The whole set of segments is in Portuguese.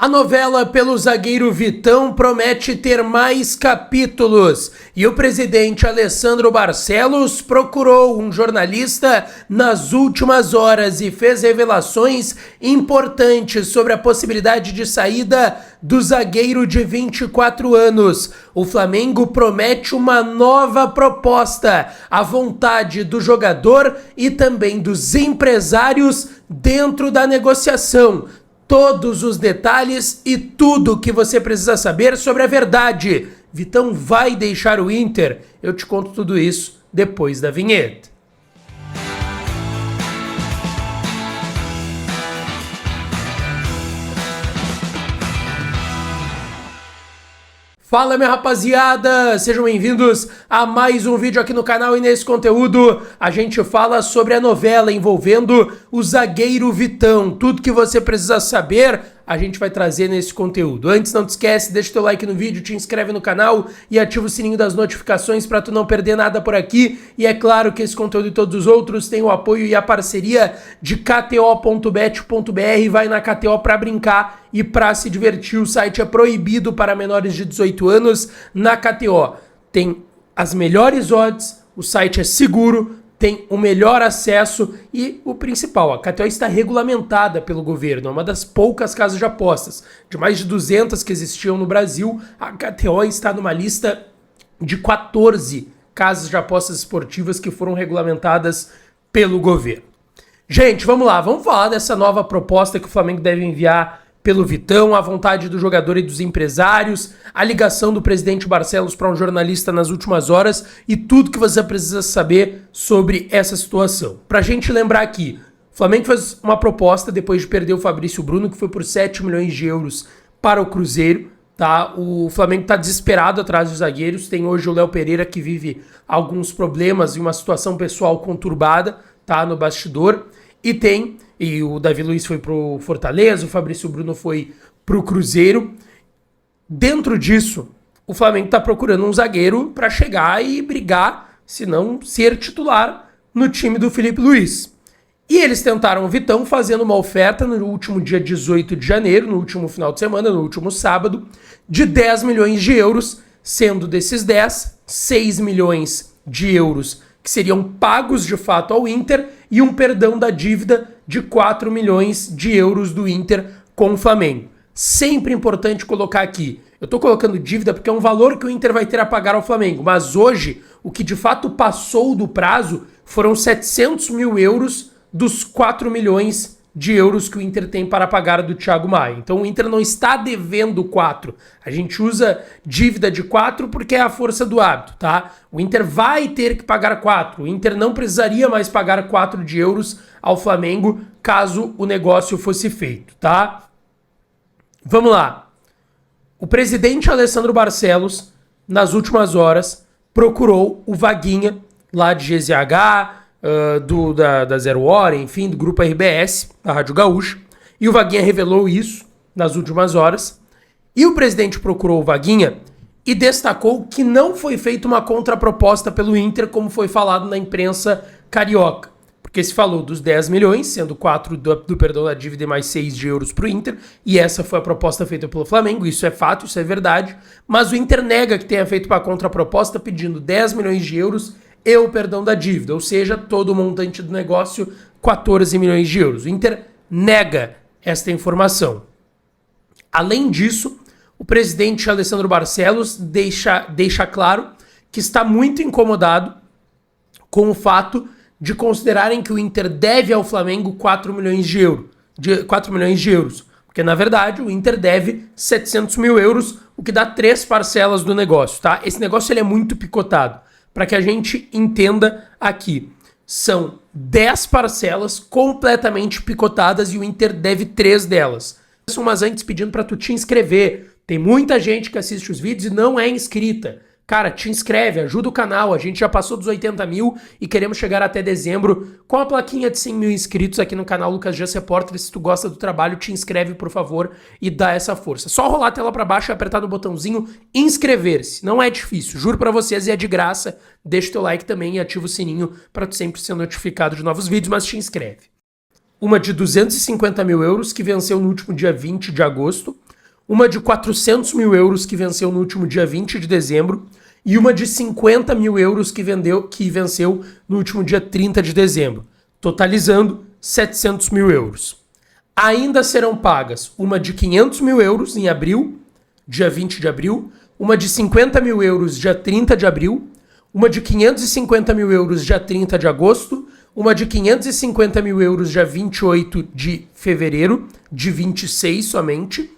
A novela pelo zagueiro Vitão promete ter mais capítulos e o presidente Alessandro Barcelos procurou um jornalista nas últimas horas e fez revelações importantes sobre a possibilidade de saída do zagueiro de 24 anos. O Flamengo promete uma nova proposta, a vontade do jogador e também dos empresários dentro da negociação. Todos os detalhes e tudo que você precisa saber sobre a verdade. Vitão vai deixar o Inter? Eu te conto tudo isso depois da vinheta. Fala, minha rapaziada, sejam bem-vindos a mais um vídeo aqui no canal e nesse conteúdo a gente fala sobre a novela envolvendo o zagueiro Vitão. Tudo que você precisa saber a gente vai trazer nesse conteúdo. Antes, não te esquece, deixa o teu like no vídeo, te inscreve no canal e ativa o sininho das notificações para tu não perder nada por aqui. E é claro que esse conteúdo e todos os outros têm o apoio e a parceria de kto.bet.br. Vai na KTO para brincar e para se divertir. O site é proibido para menores de 18 anos. Na KTO tem as melhores odds, o site é seguro, tem o melhor acesso e o principal, a KTO está regulamentada pelo governo, é uma das poucas casas de apostas. De mais de 200 que existiam no Brasil, a KTO está numa lista de 14 casas de apostas esportivas que foram regulamentadas pelo governo. Gente, vamos lá, vamos falar dessa nova proposta que o Flamengo deve enviar pelo Vitão, a vontade do jogador e dos empresários, a ligação do presidente Barcelos para um jornalista nas últimas horas e tudo que você precisa saber sobre essa situação. Pra gente lembrar aqui, o Flamengo fez uma proposta depois de perder o Fabrício Bruno, que foi por 7 milhões de euros para o Cruzeiro, tá? O Flamengo tá desesperado atrás dos zagueiros, tem hoje o Léo Pereira que vive alguns problemas e uma situação pessoal conturbada, tá? No bastidor, e o Davi Luiz foi pro Fortaleza, o Fabrício Bruno foi pro Cruzeiro. Dentro disso, o Flamengo tá procurando um zagueiro para chegar e brigar, se não ser titular no time do Felipe Luiz. E eles tentaram o Vitão fazendo uma oferta no último dia 18 de janeiro, no último final de semana, no último sábado, de 10 milhões de euros, sendo desses 10, 6 milhões de euros que seriam pagos de fato ao Inter e um perdão da dívida de 4 milhões de euros do Inter com o Flamengo. Sempre importante colocar aqui, eu tô colocando dívida porque é um valor que o Inter vai ter a pagar ao Flamengo, mas hoje o que de fato passou do prazo foram 700 mil euros dos 4 milhões de euros que o Inter tem para pagar do Thiago Maia. Então o Inter não está devendo 4. A gente usa dívida de 4 porque é a força do hábito, tá? O Inter vai ter que pagar 4. O Inter não precisaria mais pagar 4 de euros ao Flamengo caso o negócio fosse feito, tá? Vamos lá. O presidente Alessandro Barcelos, nas últimas horas, procurou o Vaguinha lá de GZH, da Zero Hora, enfim, do Grupo RBS, da Rádio Gaúcha, e o Vaguinha revelou isso nas últimas horas, e o presidente procurou o Vaguinha e destacou que não foi feita uma contraproposta pelo Inter, como foi falado na imprensa carioca, porque se falou dos 10 milhões, sendo 4 do perdão da dívida e mais 6 de euros para o Inter, e essa foi a proposta feita pelo Flamengo, isso é fato, isso é verdade, mas o Inter nega que tenha feito uma contraproposta pedindo 10 milhões de euros e o perdão da dívida, ou seja, todo o montante do negócio, 14 milhões de euros. O Inter nega esta informação. Além disso, o presidente Alessandro Barcelos deixa claro que está muito incomodado com o fato de considerarem que o Inter deve ao Flamengo 4 milhões de euros. Porque, na verdade, o Inter deve 700 mil euros, o que dá 3 parcelas do negócio, tá? Esse negócio ele é muito picotado. Para que a gente entenda aqui, são 10 parcelas completamente picotadas e o Inter deve 3 delas. Mas antes pedindo para tu te inscrever, tem muita gente que assiste os vídeos e não é inscrita. Cara, te inscreve, ajuda o canal, a gente já passou dos 80 mil e queremos chegar até dezembro com a plaquinha de 100 mil inscritos aqui no canal Lucas Dias Repórter. Se tu gosta do trabalho, te inscreve, por favor, e dá essa força. Só rolar a tela pra baixo e apertar no botãozinho inscrever-se. Não é difícil, juro pra vocês, e é de graça. Deixa o teu like também e ativa o sininho pra tu sempre ser notificado de novos vídeos, mas te inscreve. Uma de 250 mil euros que venceu no último dia 20 de agosto. uma de 400 mil euros que venceu no último dia 20 de dezembro e uma de 50 mil euros que venceu no último dia 30 de dezembro, totalizando 700 mil euros. Ainda serão pagas uma de 500 mil euros em abril, dia 20 de abril, uma de 50 mil euros dia 30 de abril, uma de 550 mil euros dia 30 de agosto, uma de 550 mil euros dia 28 de fevereiro, de 26 somente,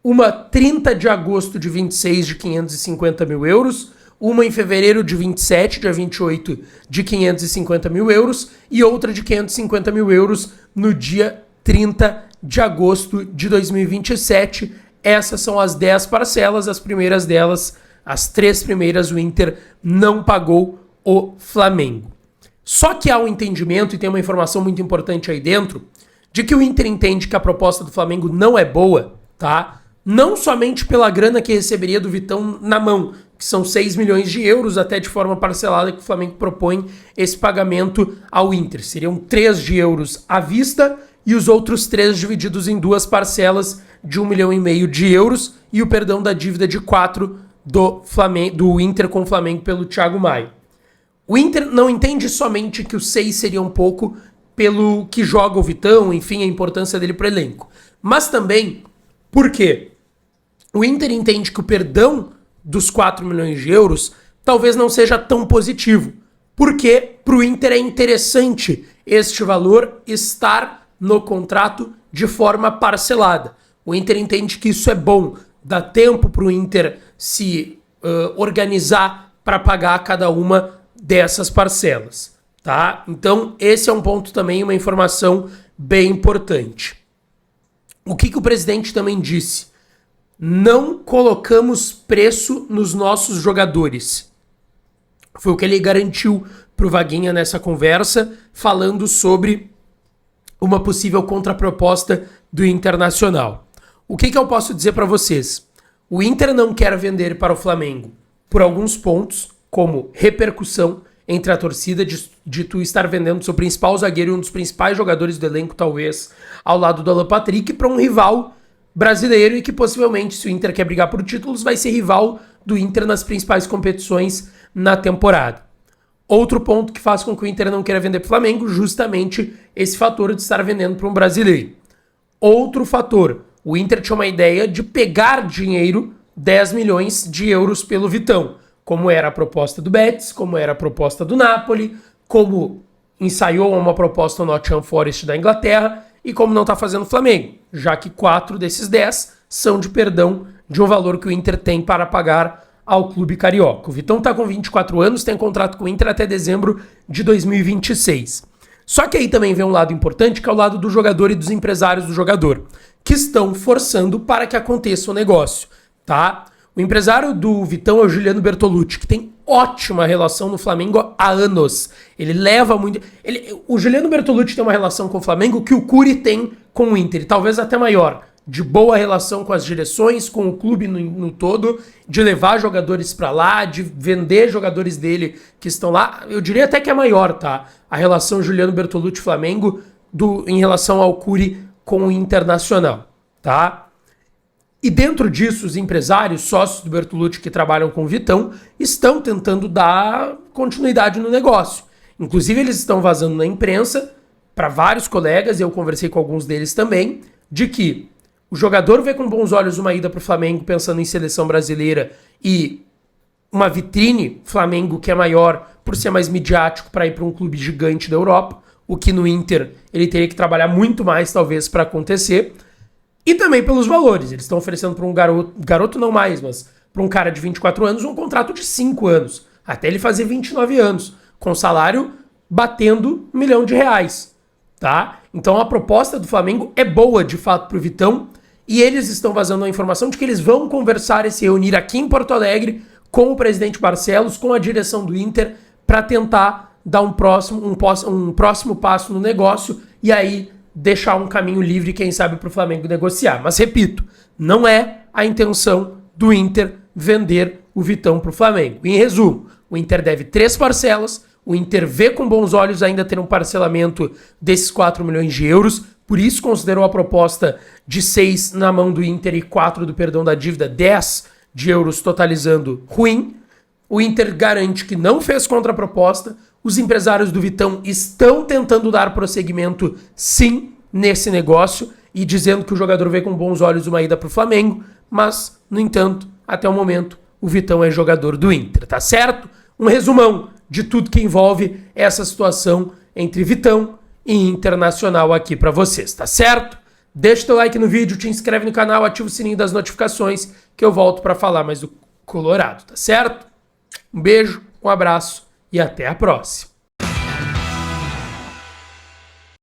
uma 30 de agosto de 26 de 550 mil euros, uma em fevereiro de 27, dia 28 de 550 mil euros e outra de 550 mil euros no dia 30 de agosto de 2027. Essas são as 10 parcelas, as primeiras delas, as 3 primeiras, o Inter não pagou o Flamengo. Só que há um entendimento, e tem uma informação muito importante aí dentro, de que o Inter entende que a proposta do Flamengo não é boa, tá? Não somente pela grana que receberia do Vitão na mão, que são 6 milhões de euros, até de forma parcelada, que o Flamengo propõe esse pagamento ao Inter. Seriam 3 de euros à vista e os outros 3 divididos em 2 parcelas de 1,5 milhão de euros e o perdão da dívida de 4 do Inter com o Flamengo pelo Thiago Maia. O Inter não entende somente que os 6 seria um pouco pelo que joga o Vitão, enfim, a importância dele para o elenco, mas também porque o Inter entende que o perdão dos 4 milhões de euros talvez não seja tão positivo, porque para o Inter é interessante este valor estar no contrato de forma parcelada. O Inter entende que isso é bom, dá tempo para o Inter se organizar para pagar cada uma dessas parcelas, tá? Então esse é um ponto também, uma informação bem importante. O que o presidente também disse? Não colocamos preço nos nossos jogadores. Foi o que ele garantiu para o Vaguinha nessa conversa, falando sobre uma possível contraproposta do Internacional. O que eu posso dizer para vocês? O Inter não quer vender para o Flamengo por alguns pontos, como repercussão entre a torcida de tu estar vendendo seu principal zagueiro e um dos principais jogadores do elenco, talvez, ao lado do Alan Patrick, para um rival brasileiro e que possivelmente, se o Inter quer brigar por títulos, vai ser rival do Inter nas principais competições na temporada. Outro ponto que faz com que o Inter não queira vender para o Flamengo, justamente esse fator de estar vendendo para um brasileiro. Outro fator, o Inter tinha uma ideia de pegar dinheiro, 10 milhões de euros pelo Vitão, como era a proposta do Betis, como era a proposta do Napoli, como ensaiou uma proposta no Nottingham Forest da Inglaterra e como não está fazendo o Flamengo, já que 4 desses 10 são de perdão de um valor que o Inter tem para pagar ao clube carioca. O Vitão está com 24 anos, tem contrato com o Inter até dezembro de 2026. Só que aí também vem um lado importante, que é o lado do jogador e dos empresários do jogador, que estão forçando para que aconteça o negócio, tá? O empresário do Vitão é o Juliano Bertolucci, que tem ótima relação no Flamengo há anos. Ele leva muito... O Juliano Bertolucci tem uma relação com o Flamengo que o Curi tem com o Inter, talvez até maior. De boa relação com as direções, com o clube no todo, de levar jogadores pra lá, de vender jogadores dele que estão lá. Eu diria até que é maior, tá? A relação Juliano Bertolucci-Flamengo em relação ao Curi com o Internacional, tá? E dentro disso, os empresários, sócios do Bertolucci que trabalham com o Vitão, estão tentando dar continuidade no negócio. Inclusive, eles estão vazando na imprensa, para vários colegas, e eu conversei com alguns deles também, de que o jogador vê com bons olhos uma ida para o Flamengo pensando em seleção brasileira e uma vitrine Flamengo que é maior por ser mais midiático para ir para um clube gigante da Europa, o que no Inter ele teria que trabalhar muito mais talvez para acontecer. E também pelos valores. Eles estão oferecendo para um garoto não mais, mas para um cara de 24 anos, um contrato de 5 anos, até ele fazer 29 anos, com salário batendo R$1 milhão, tá? Então a proposta do Flamengo é boa, de fato, para o Vitão, e eles estão vazando a informação de que eles vão conversar e se reunir aqui em Porto Alegre com o presidente Barcelos, com a direção do Inter, para tentar dar um próximo passo no negócio, e aí deixar um caminho livre, quem sabe, para o Flamengo negociar. Mas, repito, não é a intenção do Inter vender o Vitão para o Flamengo. Em resumo, o Inter deve 3 parcelas, o Inter vê com bons olhos ainda ter um parcelamento desses 4 milhões de euros, por isso considerou a proposta de 6 na mão do Inter e 4 do perdão da dívida, 10 de euros totalizando, ruim. O Inter garante que não fez contraproposta. Os empresários do Vitão estão tentando dar prosseguimento, sim, nesse negócio e dizendo que o jogador vê com bons olhos uma ida para o Flamengo, mas, no entanto, até o momento, o Vitão é jogador do Inter, tá certo? Um resumão de tudo que envolve essa situação entre Vitão e Internacional aqui para vocês, tá certo? Deixa o teu like no vídeo, te inscreve no canal, ativa o sininho das notificações que eu volto para falar mais do Colorado, tá certo? Um beijo, um abraço e até a próxima.